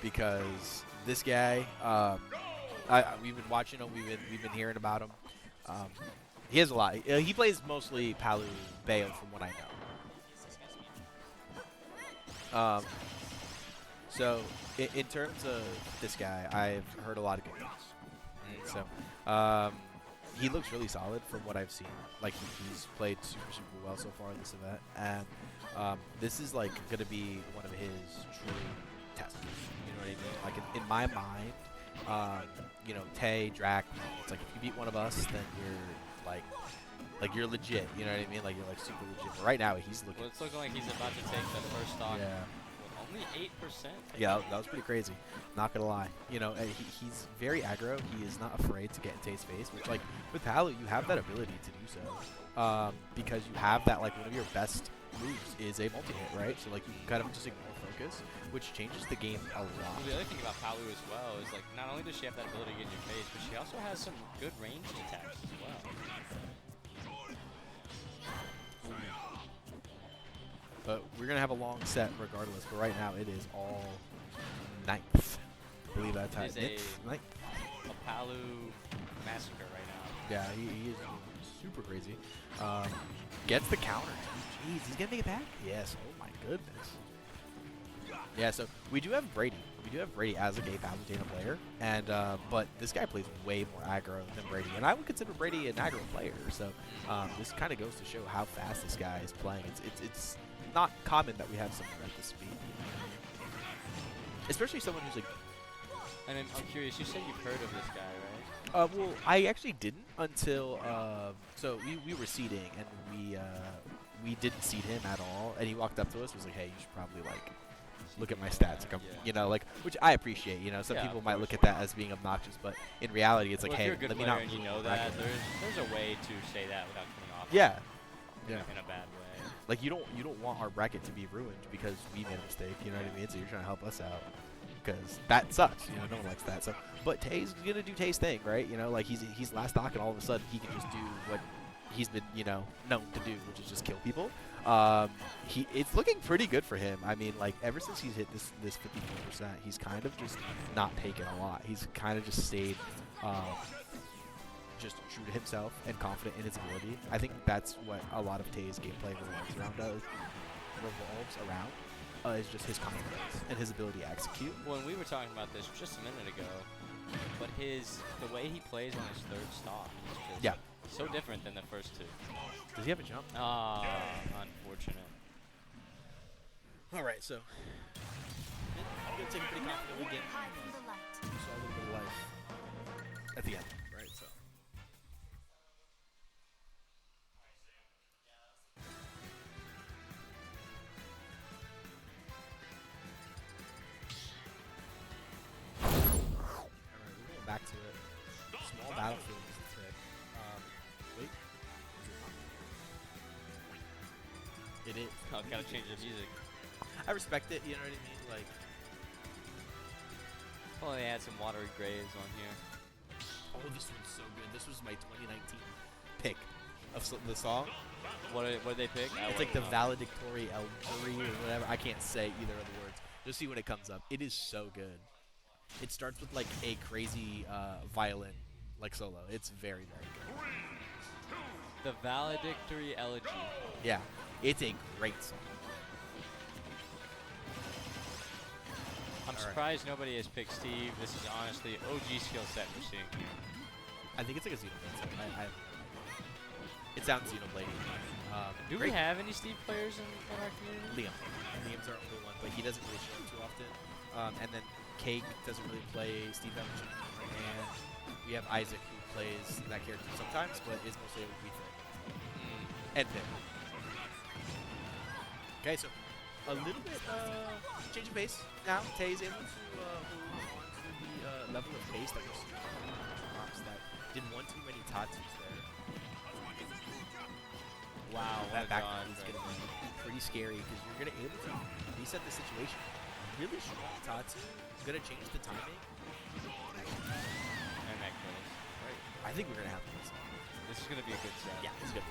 because this guy, we've been watching him, we've been hearing about him. He has a lot. He plays mostly Palu Bayo from what I know. So in terms of this guy, I've heard a lot of good things. So he looks really solid from what I've seen. Like he's played super well so far in this event, and this is like gonna be one of his true tests. You know what I mean? Like in my mind, you know, Tei, Drac. It's like if you beat one of us, then you're like you're legit. You know what I mean? Like you're like super legit. But right now he's looking. Well, it's looking like he's about to take the first stock. Yeah. Only 8%. Yeah, that was pretty crazy. Not gonna lie. You know, he's very aggro. He is not afraid to get in Tei's face. Which, like, with Palu, you have that ability to do so. Because you have that, like, one of your best moves is a multi-hit, right? So, like, you can kind of just ignore focus, which changes the game a lot. Well, the other thing about Palu as well is, like, not only does she have that ability to get in your face, but she also has some good ranged attacks as well. But we're going to have a long set regardless. But right now, it is all ninth. I believe that's how it is. Ninth. A Palu massacre right now. Yeah, he is super crazy. Gets the counter. Jeez, he's going to make it back? Yes. Oh, my goodness. Yeah, so we do have Brady. We do have Brady as a gay Palutena player. And but this guy plays way more aggro than Brady. And I would consider Brady an aggro player. So this kind of goes to show how fast this guy is playing. It's not common that we have someone at this speed, especially someone who's like. And I'm curious. You said you've heard of this guy, right? Well, I actually didn't until so we were seeding and we didn't seed him at all, and he walked up to us and was like, "Hey, you should probably like look at my stats," like you know, like which I appreciate. You know, some people might look at that as being obnoxious, but in reality, it's like, if hey, you're a good let me player not. and you know that there's a way to say that without coming off. Yeah. In a bad way. Like you don't want our bracket to be ruined because we made a mistake. You know what I mean? So you're trying to help us out because that sucks. You know, no one likes that. So, but Tei's gonna do Tei's thing, right? You know, like he's last stock, and all of a sudden he can just do what he's been known to do, which is just kill people. It's looking pretty good for him. I mean, like ever since he's hit this 54%, he's kind of just not taken a lot. He's kind of just stayed. Just true to himself and confident in his ability. I think that's what a lot of Tei's gameplay revolves around is just his confidence and his ability to execute. When we were talking about this just a minute ago, but the way he plays on his third stock is just so different than the first two. Does he have a jump? Unfortunate. All right, so I'm gonna take a pretty confident game. So a little bit of life at the end, right? So. Back to it. Small battlefield is the trick. Wait. It is. Oh, gotta change the music. I respect it, you know what I mean? Like. Well, they had some watery graves on here. Oh, this one's so good. This was my 2019 pick of the song. What did they pick? It's like the valedictory Elbury or whatever. I can't say either of the words. Just see when it comes up. It is so good. It starts with like a crazy violin, like solo. It's very, very good. The valedictory elegy. Yeah, it's a great song. I'm surprised nobody has picked Steve. This is honestly OG skill set we're seeing here. I think it's like a Xenoblade song. It sounds Xenoblade. Do we have any Steve players in our community? Liam's our only one, but he doesn't really show up too often. And then Cake doesn't really play Steve that much anymore. And we have Isaac who plays that character sometimes, but is mostly a Wii thing. And Pip. Okay, so a little bit change of pace now. Tei's able to move on to the level of pace that we're seeing from that didn't want too many Tatsus there. Wow, that back is going to be pretty scary because you're going to be able to reset the situation. Really strong Tatsu is going to change the timing. And that kills. Right. I think we're going to have this. This is going to be a good set. Yeah, it's good.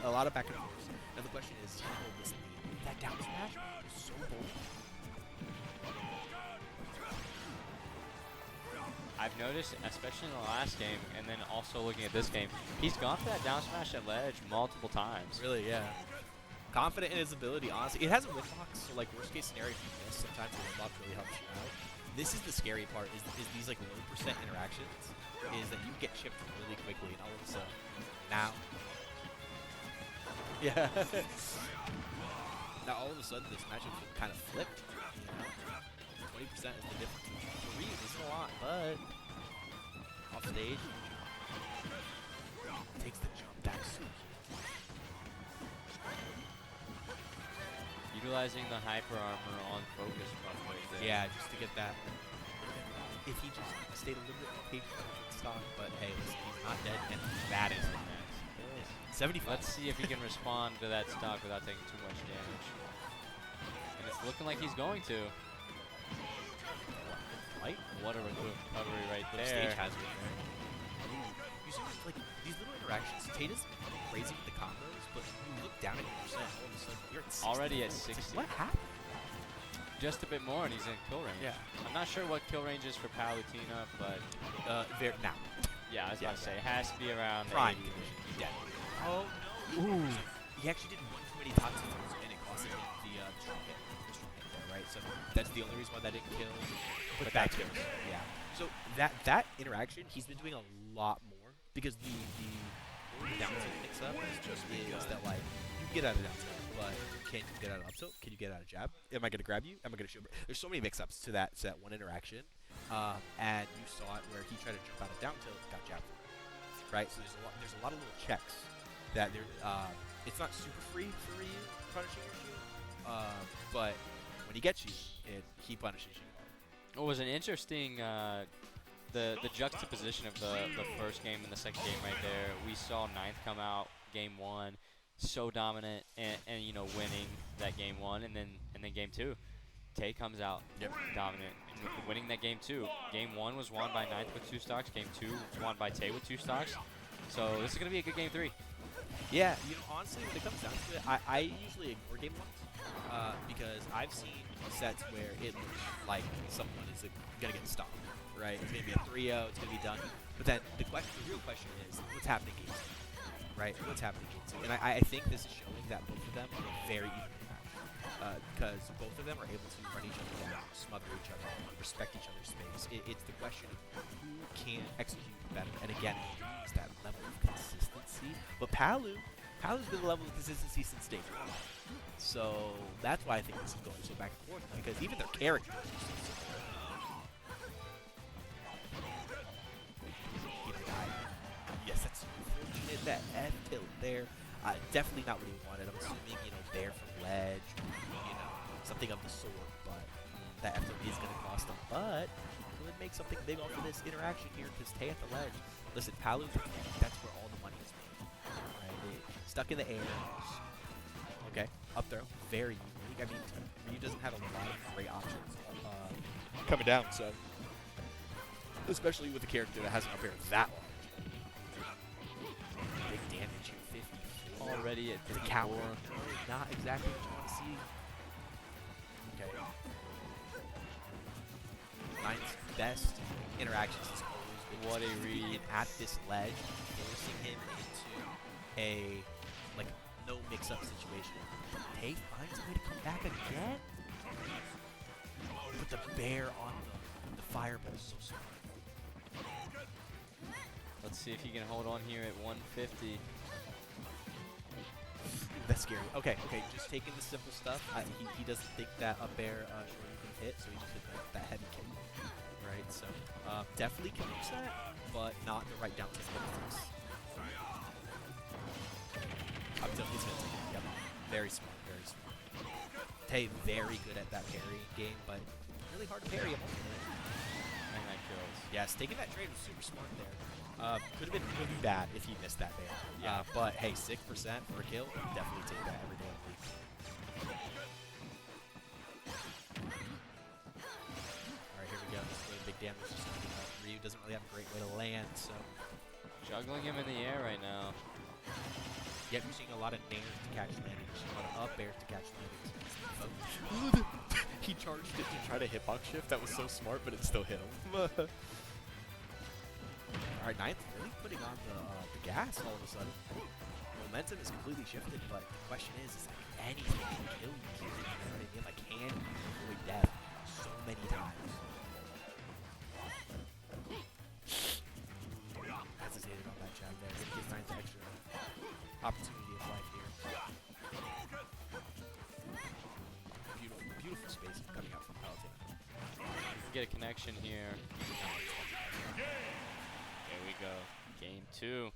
A lot of back and forth. Now the question is, can you hold this lead? That down smash is so bold. I've noticed, especially in the last game, and then also looking at this game, he's gone for that down smash at ledge multiple times. Really, yeah. Confident in his ability, honestly. It has a windbox, so like worst case scenario, if you miss, sometimes the windbox really helps you out. This is the scary part, is these like low percent interactions, is that you get chipped really quickly, and all of a sudden, now. Yeah. Now all of a sudden, this matchup kind of flipped, you know? 20% is the difference. 3 isn't a lot, but off stage, takes the jump back soon. Utilizing the hyper armor on focus probably. Yeah, just to get that. If he just stayed a little bit more patient with stock, but hey, listen, he's not dead, and that is the next. 75. Let's see if he can respond to that stock without taking too much damage. And it's looking like he's going to. Right? What a recovery right there. Stage hazard there. You see, like, these little interactions, Tate's crazy with the combos, but you look down at your percent, all of a sudden you're at 60. Already at 60. What happened? Just a bit more, and he's in kill range. Yeah. I'm not sure what kill range is for Palutena, but Now. yeah, I was about to say, it has to be around Prime 80. condition. Yeah. Oh, no. Ooh. He actually did one too many toxins, and it cost him the strong hit there, right? So that's the only reason why that didn't kill. But that kills. Yeah. So that interaction, he's been doing a lot more, because the down tilt mix-up is that, like, you can get out of down tilt, but can you get out of up tilt? Can you get out of jab? Am I going to grab you? Am I going to shoot? There's so many mix-ups to that one interaction, and you saw it where he tried to jump out of down tilt, got jabbed for it, right? So there's a lot of little checks that it's not super free for Ryu punishing your shield, but when he gets you, he punishes you. It was an interesting the juxtaposition of the first game and the second game right there. We saw Ninth come out game 1, so dominant and you know, winning that game 1, and then game 2, Tei comes out dominant, winning that game 2. Game 1 was won by Ninth with 2 stocks. Game 2 was won by Tei with 2 stocks. So this is gonna be a good game 3. Yeah, you know, honestly, when it comes down to it, I usually ignore game 1s because I've seen sets where it looks like someone is gonna get stopped, right? It's gonna be a 3-0, it's gonna be done. But then the real question is, what's happening game 2, right? What's happening game 2? And I think this is showing that both of them are very evenly matched, because both of them are able to run each other down, smother each other, respect each other's space. It's the question of who can execute better. And again, it's that level of consistency. But Palu's been the level of consistency since day 1. So that's why I think this is going so back and forth, because even their characters are so similar. He died. Yes, that's unfortunate. That F tilt there. Definitely not what he wanted. I'm assuming, you know, bear from ledge, you know, something of the sort. But that F tilt is going to cost him. But he could make something big off of this interaction here, because Tei at the ledge. Listen, Palu, that's where all the money is made. Right? Stuck in the air. Okay, up throw, very unique. I mean, Ryu doesn't have a lot of great options coming down, so especially with a character that has an up air that large. Big damage here, 50 Already at the counter. Not exactly what you want to see. Okay. Ninth's best interactions is always been what a read at this ledge, forcing him into a no mix-up situation. Tei finds a way to come back again. But the bear on the fireball is so smart. Let's see if he can hold on here at 150. That's scary. Okay, just taking the simple stuff. He doesn't think that up air Shoryu can hit, so he just hit that heavy kick. Right, so definitely can use that, but not the right down tilt. Up tilt is going to take it. Yep. Very smart, very smart. Tei very good at that parry game, but really hard to parry him. And that kills. Yes, taking that trade was super smart there. Could have been really bad if he missed that bail. Yeah. But hey, 6% for a kill, definitely take that every day of the week. Alright, here we go. This is where the big damage is coming up. Ryu doesn't really have a great way to land, so. Juggling him in the air right now. Yep, you're seeing a lot of nairs to catch landings, a lot of up airs to catch landings. He charged it to try to hitbox shift. That was so smart, but it still hit him. All right, ninth really putting on the gas all of a sudden. Momentum is completely shifted, but the question is like anything can kill you here. You know what I mean? Like, can you avoid death so many times? Hesitated on that jab there. It gives ninth extra opportunity of life here. Beautiful, beautiful spacing coming out from Palutena. Get a connection here. There we go. Game 2.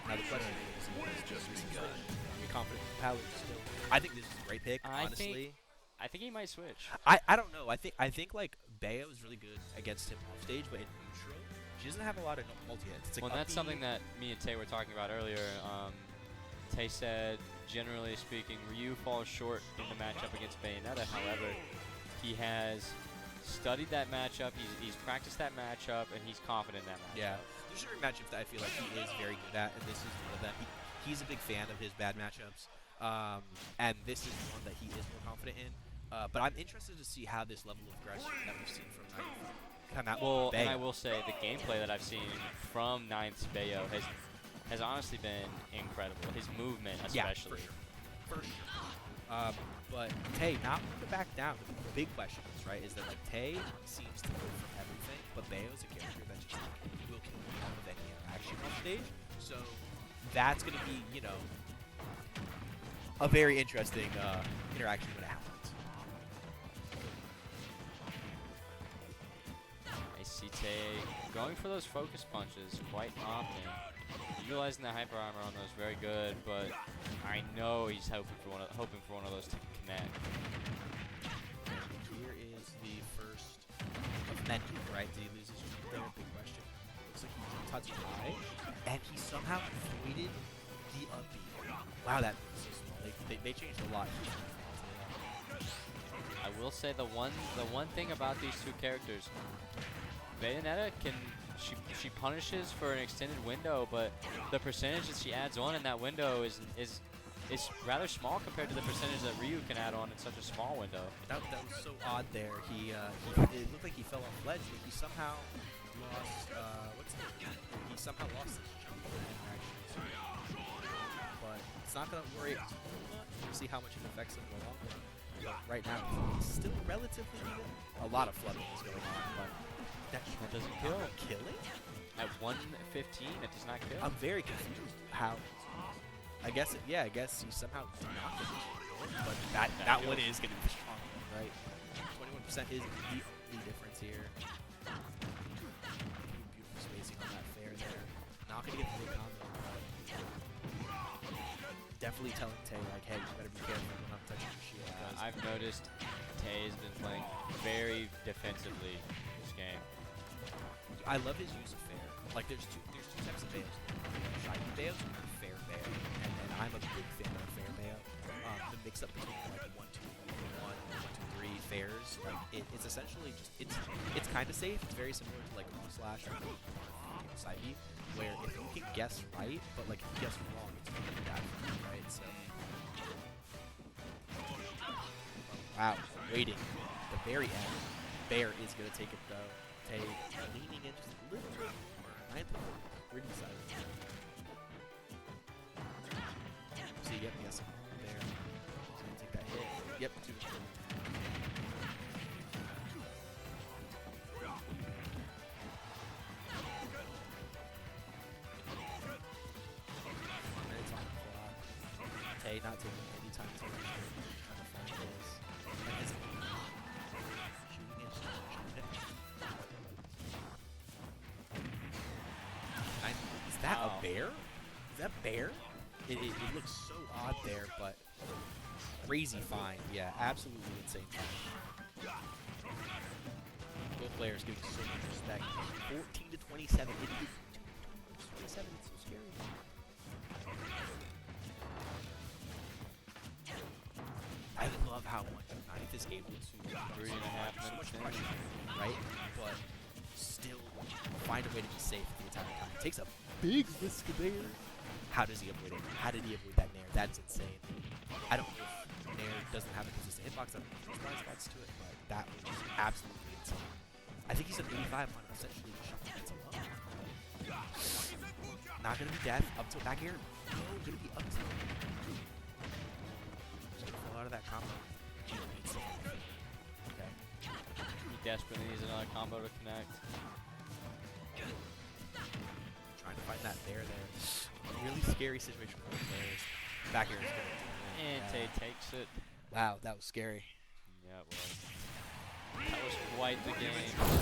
Now the question is just are you confident in Palut still? I think this is a great pick, honestly. I think he might switch. I don't know. I think like Bayo is really good against him off stage, but in neutral, she doesn't have a lot of multi-hits. It's like well, that's something that me and Tei were talking about earlier. Tei said, generally speaking, Ryu falls short in the matchup against Bayonetta. However, he has studied that matchup, he's practiced that matchup, and he's confident in that matchup. Yeah, there's certain matchups that I feel like he is very good at, and this is one of them. He's a big fan of his bad matchups, and this is one that he is more confident in. But I'm interested to see how this level of aggression that we've seen from Ninth come out. Well, Bayo. and I will say the gameplay that I've seen from Ninth's Bayo has honestly been incredible. His movement, especially. Yeah, for sure. But Tei not willing to back down. The big question is, right, is that like Tei seems to go from everything, but Bayo's a character that just like will kill you off of any interaction on stage. So that's gonna be, you know, a very interesting interaction when it happens. I see Tei going for those focus punches quite often. Utilizing the hyper armor on those, very good, but I know he's hoping for one of those to connect. Here is the first of many, right? Did he lose his jump there? Big question. Looks like he touched high, and he somehow avoided the up B. Wow, that was so small. They changed a lot. I will say the one thing about these two characters, Bayonetta she punishes for an extended window, but the percentage that she adds on in that window is rather small compared to the percentage that Ryu can add on in such a small window. That was so odd there. It looked like he fell off ledge, but he somehow lost he somehow lost his jump interaction. But it's not gonna worry too much. We'll see how much it affects him in the long run. But right now he's still relatively even. A lot of flooding is going on, but that doesn't kill. Killing? At 115, it does not kill. I'm very confused how. I guess he somehow not going to but that one is going to be the strong one, right? 21% is the difference here. Beautiful spacing on that fair there. Not going to get the big combo, but definitely telling Tei like, hey, you better be careful when I'm touching your shield. I've noticed Tei has been playing very defensively this game. I love his use of fair. Like there's two types of Bayos. Shiny Bayos and fair Bayo. And I'm a big fan of fair Bayo. The mix up between like 1-2-1 and 1-2-3 fairs, like it's essentially just it's kind of safe. It's very similar to like slash or side B, where if you can guess right, but like if you guess wrong, it's really bad for you, right? So wow, waiting. The very end. Bear is gonna take it though. Tei leaning in just a little bit more. Ninth pretty side. See, yep, yes, there. He's gonna take that hit. Yep, 2. Minutes on the clock. Tei not taking any time to rush it. Trying to find this. And his shooting it. Is that a bear? Is that bear? It looks so odd there, but crazy fine. Yeah, absolutely insane fine. Both players giving so much respect. 14-27. 27, it's so scary. I love how much Ninth is able to 3.5 minutes in. pressure, right? But still find a way to be safe the entire time. Takes a big risk there. How does he avoid it? How did he avoid that Nair? That's insane. I don't know if Nair doesn't have a consistent hitbox. I'm blind spots to it, but that was absolutely insane. I think he's an 85 on essentially the shot that's alone. Not going to be death. Up to back air. No, going to be up to. Just going to fall out of that combo. Okay. He desperately needs another combo to connect. Trying to find that bear there. Really scary situation for the players. Back air is good. And Tei takes it. Wow, that was scary. Yeah, it was. That was quite the game.